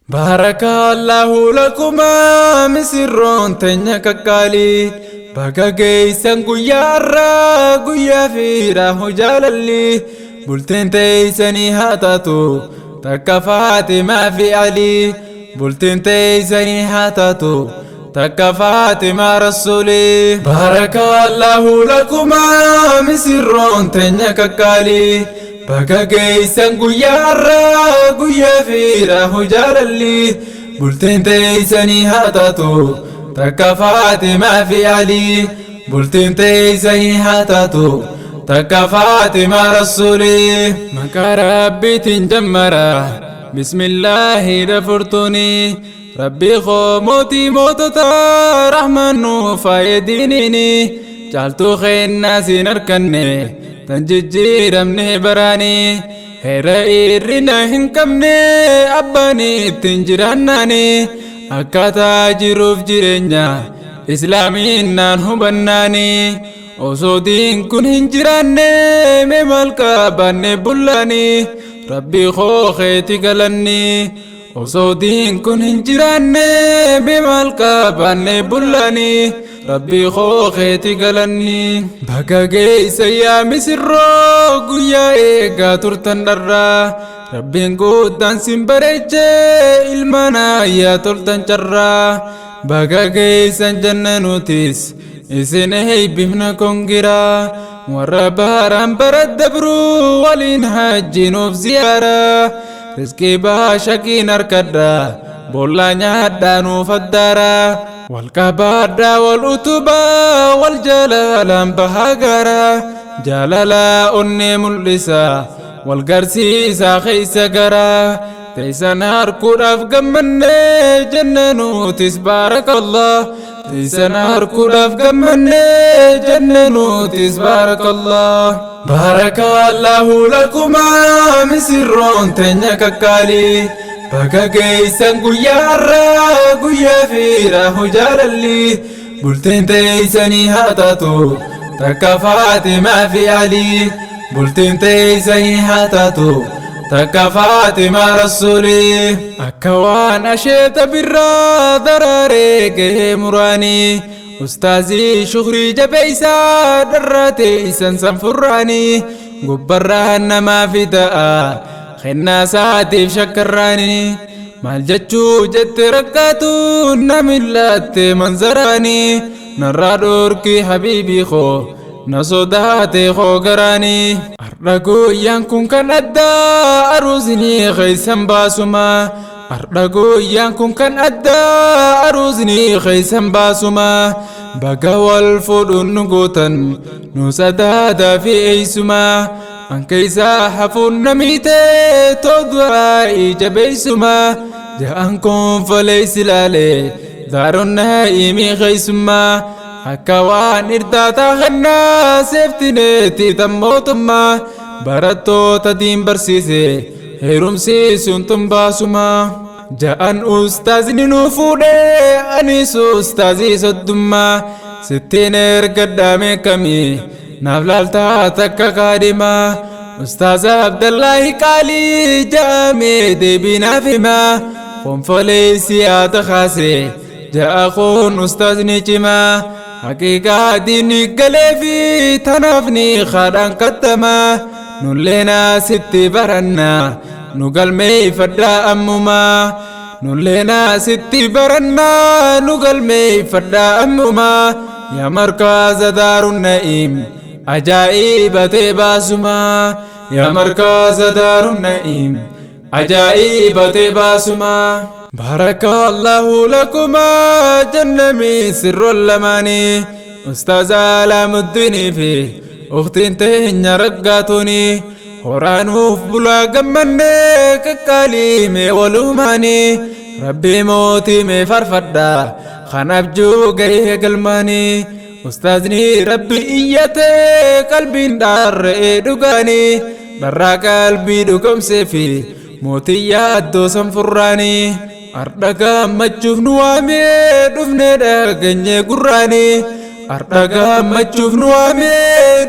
بارك الله لكما مسرون تنيا ككالي بقى جيسان قويا الرا قويا فيرا هجالالي بلتين تيساني هاتاتو تكفات ما في علي بلتين تيساني هاتاتو تكفات ما رسولي بارك الله لكما مسرون تنيا ككالي بقى جيسان قويا الرا قويا فيرا هجالالي بلتين تيساني هاتاتو تكفات ما في علي بلتين تيساني هاتاتو تكفات ما رسولي مكا ربي تنجمرا بسم الله دفرتني ربي خو موتي موتتا رحمن فايدينيني جالتو خين ناسي نركني تنججير امني براني هيرا إرنا هنكمني أباني تنجراناني أكاتا جروف جرنيا إسلامين نان هبناني وصودين كن هنجراني ممالكا باني بلاني ربي خو خيتي قلني وصودين كن هنجراني ممالكا باني بلاني ربي خو خيتي قلني بقى جيس يا مسرو قويا إيقا ترتن درا ربين قودان سنبريجي المانا يا ترتن جرا بقى جيسا جننوتيس إسنهي بمنا كونجرا ورباران برد دبرو ولين هاجينو في زيارة رزقي باشاكي نركدا بولا نيادانو فدارا والكبادا والأتبا والجلال بهاجرا جلالا أني ملسا والقرسيسا خيسا قرا تيسا نار كراف قمني جننو تسبارك الله تيسا نار كراف قمني جننو تسبارك الله بارك الله لكما مسرون تنيا ككالي بقى جيسان قويا الرا قويا فيرا هجالالي بلتين تيساني هاتاتو تكفات ما في علي بلتين تيساني هاتاتو تكفات ما رسولي أكوان أشيت برا دراريك مراني أستاذي شخري جبيسا دراتي سنسن فراني قبران ما في داء خناساتي شكراني مال جتشو جت ركاتو نملات منظراني نرادوركي حبيبي خو نصداتي خو قراني أرقو يانكم كان أدى أروزني خيسن باسما أرقو يانكم كان أدى أروزني خيسن باسما بقى والفضل نقوتا نسدادا في إيسما أن كيسا حفون نميتي تودعي جبيسما جاءنكم فليس لالي دار النائم خيسما أكوان إرداتا خنا سيفتنيتي تموتما براتو تدين برسيسي هيرمسي سنتم باسما جاءن أستاذ نفودي أنيس أستاذي صدما ستين إرقدامي كمي نافلالتا تكا قادما أستاذ عبد الله قالي جامي ديبنا فيما قم فليسيات خاسي جاء أخون أستاذ نجما حقيقة ديني قليفي تنافني خادان قدما نولينا ستي برنا نقل مي فدا أمما نولينا ستي برنا نقل مي فدا أمما يا مركز دار النعيم عجائب تباسما يا مركز دار النعيم عجائب تباسما بارك الله لكما جنمي سر اللماني أستاذ علام الدين في أختين تهن رقاتوني هورانوف بلا قمني ككاليمي ولوماني ربي موتي مي فرفدا خنبجو قيه قلماني أستاذني ربي إياتي قلبي دار دقاني برا قلبي دقم سيفي موتي يادو سنفراني أردقا مجوف نوامي دفني داقني قراني أردقا مجوف نوامي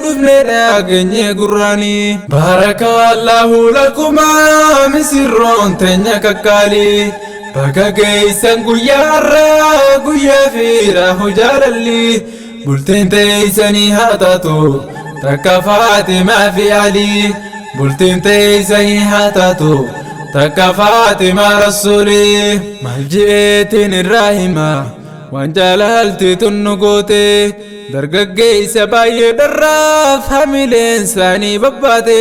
دفني داقني قراني بارك الله لكما مسرون تنيا ككالي Baga geessan guyyaarraa guyyaa fiira hojaalalli bultiin teessanii haa taatu takka Faatimaa fi Alii bultiin teessanii haa taatu takka Faatimaa Rasuulii maal je'eetiin irraa himaa waan jaalalti tunnu goote dargaggeessa baay'ee dharraaf hamileen isaanii babbaate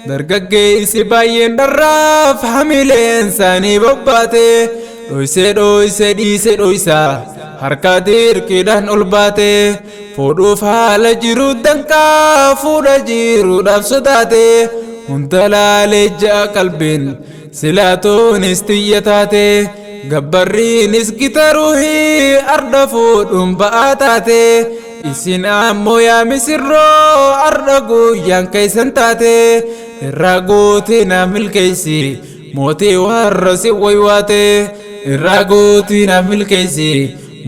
dargaggeessi baay'een dharraaf hamileen isaanii babbaate dhoyse dhiise dhoysa harka dirqiidhaan ol baate fuudhuuf haala jiru danqaa fuudha jiruudhaaf sodaate hunda laalee ja'a qalbiin silaatuunis xiyya taate gabbarriinis gitaruuhi arda fuudhuun ba'aa taate isin ammoo yaa misirroo arda guyyaan keeysan taate irraa gootii naaf milkeessi mootii warra si waywaate irraa gootii naaf milkeessi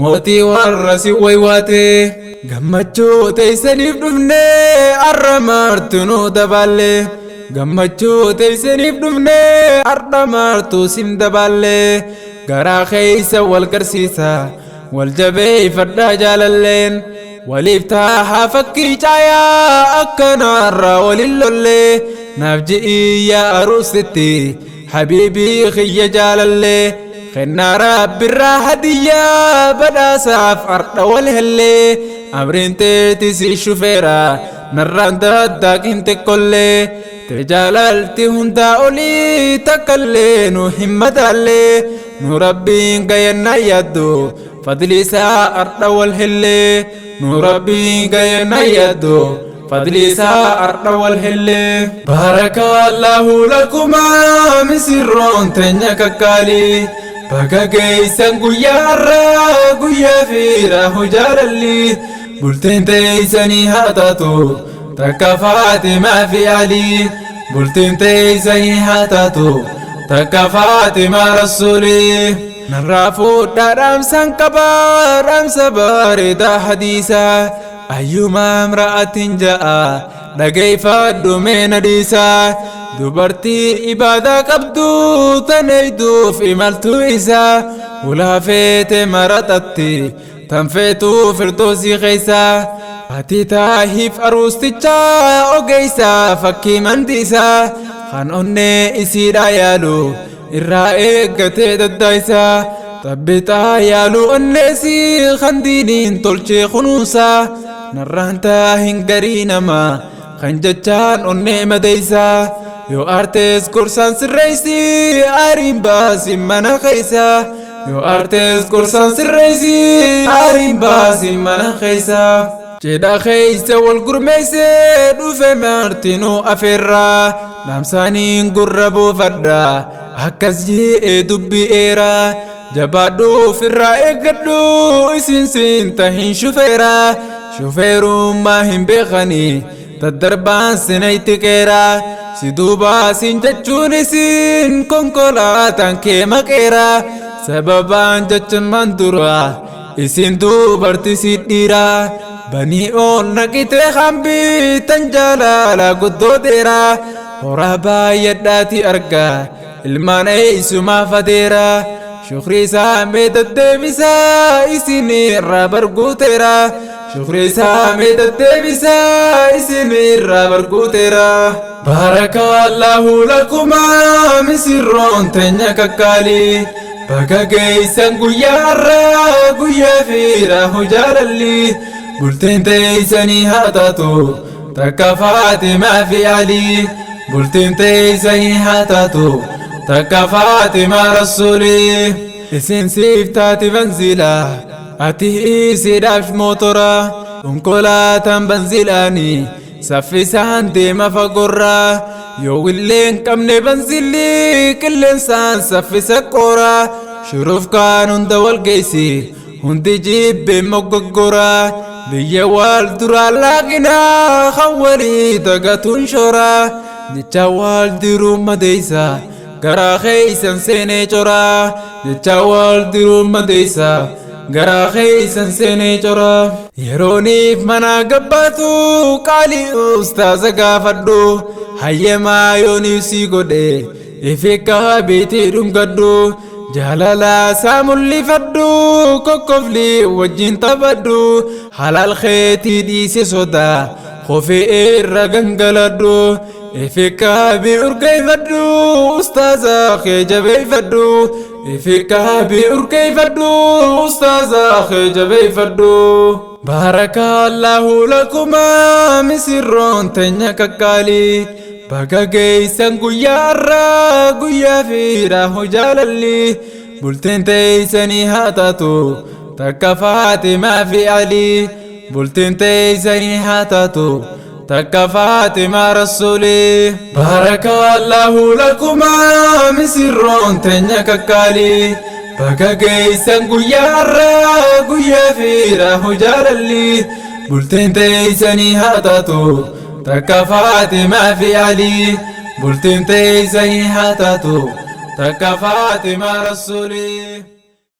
mootii warra si waywaate gammachuu teessaniif dhufne arra martinuu dabaalle gammachuu teessaniif dhufne arra martuu sim dabaalle garaa keeysa wal garsiisa wal jabeeffadhaa jaalalleen waliif taahaa fakkii caayaa akkanaarraa walin lolle naaf ji'ii yaa aruusitti habiibii kiyya jaalallee kennaa rabbirraa hadiyyaa badhaasaaf ardha wal hellee amriin teetisi shufeera narraan daddaaqiin xiqqollee te jaalalti hundaa olii takkallee nu hin madaallee nu rabbiin gayyannaa yaaddu fadliisaa ardha wal hellee nu rabbiin gayyannaa yaaddu fadliisaa ardha wal hellee baarakallaahu lakumaa misirroon teenya kakkaalii baga geessan guyyaarraa guyyaa fiira hojaalalli bultiin teessanii haa taatu takka Faatimaa fi Alii bultiin teessanii haa taatu takka Faatimaa Rasuulii narraa fuudhaa dhaamsan qabaa dhaamsa bareedaa hadiisaa ayyumaa imra'atin ja'a dhageeffadhu mee nadiisaa dubartii ibaadaa qabdu tanayduuf imaltuu isaa ulaa feete maraxatti tan feetuu firdoosii keeysaa ati taahiif aruustichaa ogeeysaa fakkii mandiisaa kan onnee isiidhaa yaalu irraa eeggatee daddaayisaa tabbixaa yaalu onneesii kan diiniin tolchee kunuunsaa narraan taahin garii namaa kan jechaan onnee madeeysaa yoo aartees gorsaan sirreeysi aariin baasi mana keeysaa yoo aartees gorsaan sirreeysi aariin baasi mana keeysaa jedha keeysa wal gurmeeyse dhufe martinuu afeerraa dhaamsaaniin gurra buufadhaa akkas je'ee dubbi'eeraa jabaadhuuf irraa eeggadhu isin siinta hin shufeeraa shufeerummaa hin beekanii daddarbaan sinayti qeeraa si duubaa sin jechuun isin konkolaataan kee maqeeraa sababaan jechuun man duraa isin dubartii si dhiiraa banii oon naqitee hambii tan jaalala guddoo dheeraa horaa baay'adhaati argaa ilmaan eeysumaa fadeeraa shukrii isaa mee deddeebisaa isin irraa barguuteeraa shukrii isaa mee deddeebisaa isin irraa barguuteeraa baarakallaahu lakumaa misirroon teenya kakkaalii baga geessan guyyaarraa guyyaa fiira hojaalalli bultiin teessanii haa taatu takka Faatimaa fi Alii bultiin teessanii haa taatu takka Faatimaa Rasuulii isin siif taati banzilaa ati isiidhaaf mootora konkolaataan banzilaanii saffisaan deema fagorraa yoo willeen qabne banzilli qilleensaan saffisa qooraa shuruuf kaan hunda wal geessi hundi jibbee mogoggoraa biyya wal duraa laaqinaa kan walii dagatuun shoraa jecha wal diruu madeeysa garaa keeysan seenee coraa jecha wal diruu madeeysa garaa keeysan seenee coraa yerooniif mana gabbaatu qaalii ustaaza gaafadhu hayyemaa yooniif sii godhe ifeekkaa beetii dhungadhu جهلالا سامولي فدو كوكوفلي وجين تبدو حلال خيتي ديسي صدا خوفي الرقنقلدو إفكا بيركي فدو أستاذ خيجبي فدو إفكا بيركي فدو أستاذ خيجبي فدو بارك الله لكما مسرون تنيا كالي بقى جيسان قيا فيرا هجالالي بلتين تيساني هاتاتو تكفات ما في علي بلتين تيساني هاتاتو تكفات ما رسولي بارك الله لكما مسرون تنيا كالي بقى جيسان قيا فيرا هجالالي بلتين تيساني هاتاتو تكفات ما في علي بلتين تيساني هاتاتو تكفات ما رسولي